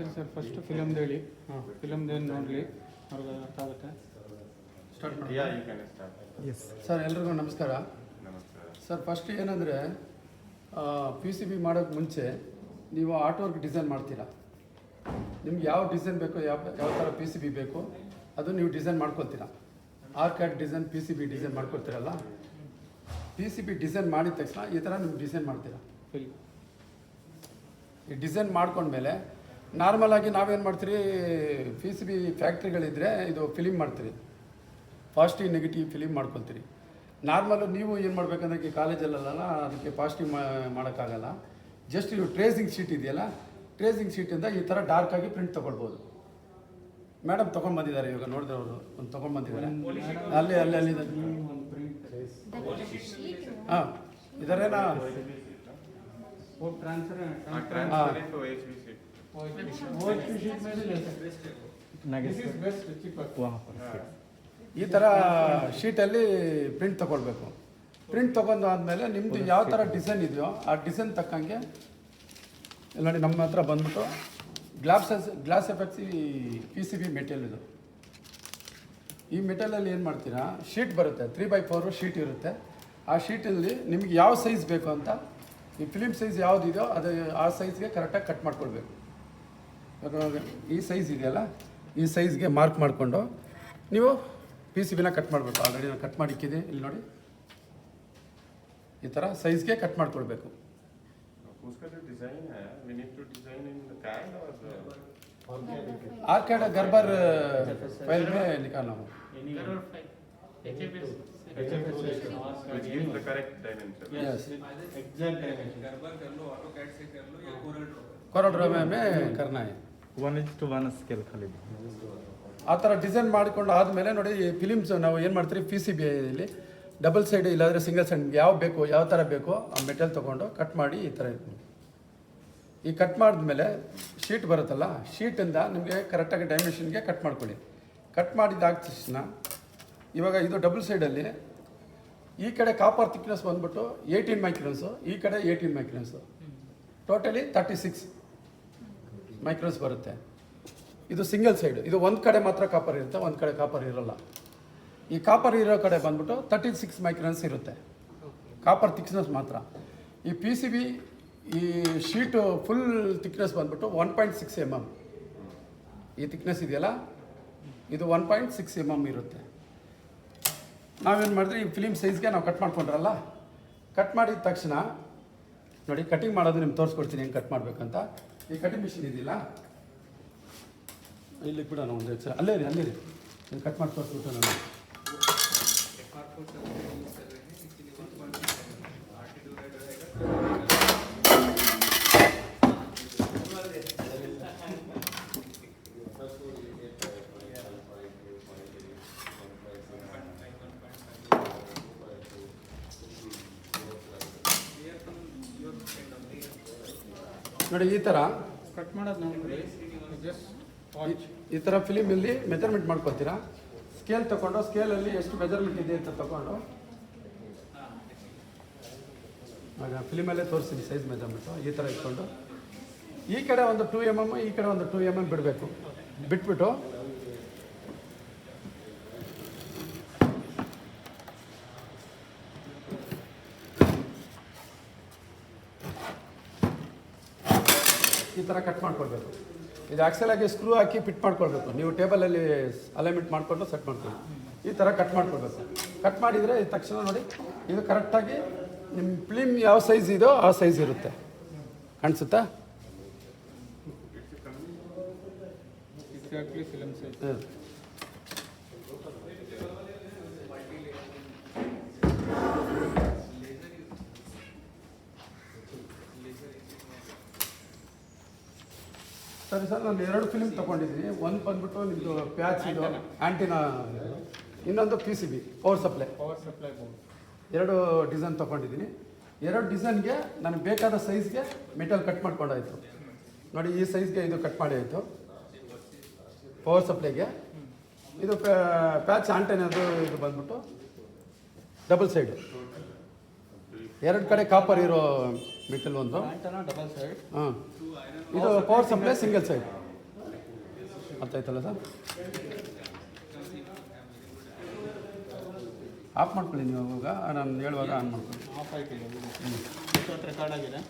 ಸರಿ sir, first ಫಿಲಮ್ದು ಹೇಳಿ. ಫಿಲಮ್ದೇನು ನೋಡಲಿ, ಅವ್ರಿಗೆ ಅರ್ಥ ಆಗುತ್ತೆ. ಸ್ಟಾರ್ಟ್ ಮಾಡಿ. ಎಸ್ ಸರ್, ಎಲ್ರಿಗೂ ನಮಸ್ಕಾರ. ಸರ್, ಫಸ್ಟ್ ಏನಂದರೆ PCB ಮಾಡೋಕ್ಕೆ ಮುಂಚೆ ನೀವು ಆರ್ಟ್ ವರ್ಕ್ ಡಿಸೈನ್ ಮಾಡ್ತೀರಾ. ನಿಮ್ಗೆ ಯಾವ ಡಿಸೈನ್ ಬೇಕೋ, ಯಾವ ಥರ PCB ಬೇಕೋ ಅದು ನೀವು ಡಿಸೈನ್ ಮಾಡ್ಕೊಳ್ತೀರಾ. ಆರ್ಕ್ಯಾಡ್ ಡಿಸೈನ್, PCB ಡಿಸೈನ್ ಮಾಡ್ಕೊಳ್ತೀರಲ್ಲ. PCB ಡಿಸೈನ್ ಮಾಡಿದ ತಕ್ಷಣ ಈ ಥರ ನೀವು ಡಿಸೈನ್ ಮಾಡ್ತೀರಾ. ಈ ಡಿಸೈನ್ ಮಾಡ್ಕೊಂಡ್ಮೇಲೆ ನಾರ್ಮಲಾಗಿ ನಾವೇನು ಮಾಡ್ತೀರಿ, PCB ಫ್ಯಾಕ್ಟ್ರಿಗಳಿದ್ದರೆ ಇದು ಫಿಲಿಮ್ ಮಾಡ್ತೀರಿ, ಪಾಸಿಟಿವ್ ನೆಗೆಟಿವ್ ಫಿಲಿಮ್ ಮಾಡ್ಕೊಳ್ತೀರಿ. ನಾರ್ಮಲು ನೀವು ಏನು ಮಾಡಬೇಕಂದ್ರೆ ಕಾಲೇಜಲ್ಲೆಲ್ಲ ಅದಕ್ಕೆ ಪಾಸಿಟಿವ್ ಮಾಡೋಕ್ಕಾಗಲ್ಲ. ಜಸ್ಟ್ ಇದು ಟ್ರೇಸಿಂಗ್ ಶೀಟ್ ಇದೆಯಲ್ಲ, ಟ್ರೇಸಿಂಗ್ ಶೀಟಿಂದ ಈ ಥರ ಡಾರ್ಕಾಗಿ ಪ್ರಿಂಟ್ ತೊಗೊಳ್ಬೋದು. ಮೇಡಮ್ ತೊಗೊಂಡು ಬಂದಿದ್ದಾರೆ, ಇವಾಗ ನೋಡಿದ್ರೆ ಅವರು ಒಂದು ತೊಗೊಂಡು ಬಂದಿದ್ದಾರೆ. ಅಲ್ಲಿ ಹಾಂ ಇದರೇನಾ ಈ ಥರ ಶೀಟಲ್ಲಿ ಪ್ರಿಂಟ್ ತೊಗೊಳ್ಬೇಕು. ಪ್ರಿಂಟ್ ತೊಗೊಂಡು ಆದಮೇಲೆ ನಿಮ್ಮದು ಯಾವ ಥರ ಡಿಸೈನ್ ಇದೆಯೋ ಆ ಡಿಸೈನ್ ತಕ್ಕಂಗೆ ನೋಡಿ ನಮ್ಮ ಹತ್ರ ಬಂದ್ಬಿಟ್ಟು ಗ್ಲಾಸ್ ಎಫೆಕ್ಟ್ಸ್ PCB ಮೆಟೀರಿಯಲ್ ಇದು. ಈ ಮೆಟೀರಿಯಲಲ್ಲಿ ಏನು ಮಾಡ್ತೀರಾ, ಶೀಟ್ ಬರುತ್ತೆ, 3x4 ಶೀಟ್ ಇರುತ್ತೆ. ಆ ಶೀಟಲ್ಲಿ ನಿಮ್ಗೆ ಯಾವ ಸೈಜ್ ಬೇಕು ಅಂತ, ಈ ಫಿಲಿಮ್ ಸೈಜ್ ಯಾವುದಿದೆಯೋ ಅದು ಆ ಸೈಜ್ಗೆ ಕರೆಕ್ಟಾಗಿ ಕಟ್ ಮಾಡ್ಕೊಳ್ಬೇಕು. ಈ ಸೈಜ್ ಇದೆಯಲ್ಲ, ಈ ಸೈಜ್ಗೆ ಮಾರ್ಕ್ ಮಾಡಿಕೊಂಡು ನೀವು PCBನ ಕಟ್ ಮಾಡಬೇಕು. ಆಲ್ರೆಡಿ ನಾನು ಕಟ್ ಮಾಡಿಕ್ಕಿದೆ, ಇಲ್ಲಿ ನೋಡಿ. ಈ ಥರ ಸೈಜ್ಗೆ ಕಟ್ ಮಾಡ್ಕೊಳ್ಬೇಕು. आर्कैड गर्बर फाइल में निकालना हो, which gives the correct dimension. Yes. Exact dimension. Gerber कर लो, AutoCAD से कर लो या कोरल ड्रा में करना है. 1:1 ಸ್ಕೇಲ್ ಖಾಲಿ. ಆ ಥರ ಡಿಸೈನ್ ಮಾಡಿಕೊಂಡು ಆದಮೇಲೆ ನೋಡಿ, ಈ ಫಿಲಿಮ್ಸ್ ನಾವು ಏನು ಮಾಡ್ತೀವಿ, PCB ಇಲ್ಲಿ ಡಬಲ್ ಸೈಡ್ ಇಲ್ಲಾಂದರೆ ಸಿಂಗಲ್ ಸೈಡ್ ಯಾವ ಬೇಕು, ಯಾವ ಥರ ಬೇಕೋ ಆ ಮೆಟಲ್ ತೊಗೊಂಡು ಕಟ್ ಮಾಡಿ ಈ ಥರ ಇರ್ತೀವಿ. ಈ ಕಟ್ ಮಾಡಿದ್ಮೇಲೆ ಶೀಟ್ ಬರುತ್ತಲ್ಲ, ಶೀಟಿಂದ ನಿಮಗೆ ಕರೆಕ್ಟಾಗಿ ಡೈಮೆನ್ಷನ್ಗೆ ಕಟ್ ಮಾಡ್ಕೊಳ್ಳಿ. ಕಟ್ ಮಾಡಿದಾದ ತಕ್ಷಣ ಇವಾಗ ಇದು ಡಬಲ್ ಸೈಡಲ್ಲಿ ಈ ಕಡೆ ಕಾಪರ್ ಥಿಕ್ನೆಸ್ ಬಂದ್ಬಿಟ್ಟು 18 ಮೈಕ್ರೋನ್ಸು, ಈ ಕಡೆ 18 ಮೈಕ್ರೋನ್ಸು, ಟೋಟಲಿ 36 ಮೈಕ್ರೋನ್ಸ್ ಬರುತ್ತೆ. ಇದು ಸಿಂಗಲ್ ಸೈಡು, ಇದು ಒಂದು ಕಡೆ ಮಾತ್ರ ಕಾಪರ್ ಇರುತ್ತೆ, ಒಂದು ಕಡೆ ಕಾಪರ್ ಇರೋಲ್ಲ. ಈ ಕಾಪರ್ ಇರೋ ಕಡೆ ಬಂದ್ಬಿಟ್ಟು 36 ಮೈಕ್ರೋನ್ಸ್ ಇರುತ್ತೆ, ಕಾಪರ್ ಥಿಕ್ನೆಸ್ ಮಾತ್ರ. ಈ PCB ಈ ಶೀಟು ಫುಲ್ ಥಿಕ್ನೆಸ್ ಬಂದ್ಬಿಟ್ಟು 1.6 mm. ಈ ಥಿಕ್ನೆಸ್ ಇದೆಯಲ್ಲ, ಇದು 1.6 mm ಇರುತ್ತೆ. ನಾವೇನು ಮಾಡಿದ್ರೆ ಈ ಫಿಲಿಮ್ ಸೈಜ್ಗೆ ನಾವು ಕಟ್ ಮಾಡ್ಕೊಂಡ್ರಲ್ಲ, ಕಟ್ ಮಾಡಿದ ತಕ್ಷಣ ನೋಡಿ ಕಟಿಂಗ್ ಮಾಡೋದು ನಿಮ್ಗೆ ತೋರಿಸ್ಕೊಡ್ತೀನಿ ಹೆಂಗೆ ಕಟ್ ಮಾಡಬೇಕಂತ. ಈ ಕಟಿಂಗ್ ಮಿಷಿನ್ ಇದೆಯಲ್ಲ, ಇಲ್ಲಿ ಕೂಡ ನಾವು ಒಂದು ಅಲ್ಲೇ ರೀ ಕಟ್ ಮಾಡಿ ತೋರಿಸ್ಬಿಟ್ಟು ನಾನು ನೋಡಿ ಈ ಥರ ಕಟ್ ಮಾಡೋದು ನಾವು ಜಸ್ಟ್ ಈ ಥರ ಫಿಲಿಮಲ್ಲಿ ಮೆಜರ್ಮೆಂಟ್ ಮಾಡ್ಕೊತೀರಾ. ಸ್ಕೇಲ್ ತೊಗೊಂಡು ಸ್ಕೇಲಲ್ಲಿ ಎಷ್ಟು ಮೆಜರ್ಮೆಂಟ್ ಇದೆ ಅಂತ ತೊಗೊಂಡು ಆಗ ಫಿಲಿಮಲ್ಲೇ ತೋರಿಸ್ತೀನಿ ಸೈಜ್ ಮೆಜರ್ಮೆಂಟು. ಈ ಥರ ಇಟ್ಕೊಂಡು ಈ ಕಡೆ ಒಂದು 2 mm, ಈ ಕಡೆ ಒಂದು 2 mm ಬಿಡಬೇಕು. ಬಿಟ್ಬಿಟ್ಟು ಈ ಥರ ಕಟ್ ಮಾಡ್ಕೊಳ್ಬೇಕು. ಇದು ಆಕ್ಸೆಲಾಗಿ ಸ್ಕ್ರೂ ಹಾಕಿ ಫಿಟ್ ಮಾಡ್ಕೊಳ್ಬೇಕು. ನೀವು ಟೇಬಲಲ್ಲಿ ಅಲೈನ್ಮೆಂಟ್ ಮಾಡಿಕೊಂಡು ಸೆಟ್ ಮಾಡ್ಕೊಳ್ಳಿ. ಈ ಥರ ಕಟ್ ಮಾಡ್ಕೊಳ್ಬೇಕು. ಕಟ್ ಮಾಡಿದರೆ ತಕ್ಷಣ ನೋಡಿ ಇದು ಕರೆಕ್ಟಾಗಿ ನಿಮ್ಮ ಫಿಲಿಮ್ ಯಾವ ಸೈಜ್ ಇದೆಯೋ ಆ ಸೈಜ್ ಇರುತ್ತೆ. ಕಾಣಿಸುತ್ತಾ? Exactly film size. ಸರಿ ಸರ್, ನಾನು 2 ಫಿಲಿಮ್ ತೊಗೊಂಡಿದ್ದೀನಿ. ಒಂದು ಬಂದ್ಬಿಟ್ಟು ನಿಮ್ಮದು ಪ್ಯಾಚ್ ಇದು ಆ್ಯಂಟಿನಾ, ಇನ್ನೊಂದು PCB power supply board. 2 design ತೊಗೊಂಡಿದ್ದೀನಿ. 2 ಡಿಸೈನ್ಗೆ ನನಗೆ ಬೇಕಾದ ಸೈಜ್ಗೆ ಮೆಟಲ್ ಕಟ್ ಮಾಡ್ಕೊಂಡಾಯಿತು. ನೋಡಿ ಈ ಸೈಜ್ಗೆ ಇದು ಕಟ್ ಮಾಡಿ ಆಯಿತು ಪವರ್ ಸಪ್ಲೈಗೆ. ಇದು ಪ್ಯಾಚ್ ಆಂಟೆನದು ಇದು ಬಂದ್ಬಿಟ್ಟು ಡಬಲ್ ಸೈಡು, 2 ಕಡೆ ಕಾಪರ್ ಇರೋ ಮೆಟಲ್ ಒಂದು. Double side. ಹಾಂ, ಇದು ಪವರ್ ಸಪ್ಲೈ ಸಿಂಗಲ್ ಸೈಡ್. ಅರ್ಥ ಆಯ್ತಲ್ಲ ಸರ್? ಆಫ್ ಮಾಡ್ಕೊಳ್ಳಿ ನೀವು ಅವಾಗ ನಾನು ಹೇಳುವಾಗ ಆನ್ ಮಾಡ್ಕೊಳ್ಳಿ. ಆಫ್ ಆಯ್ತು ರೆಕಾರ್ಡ್ ಆಗಿದೆ.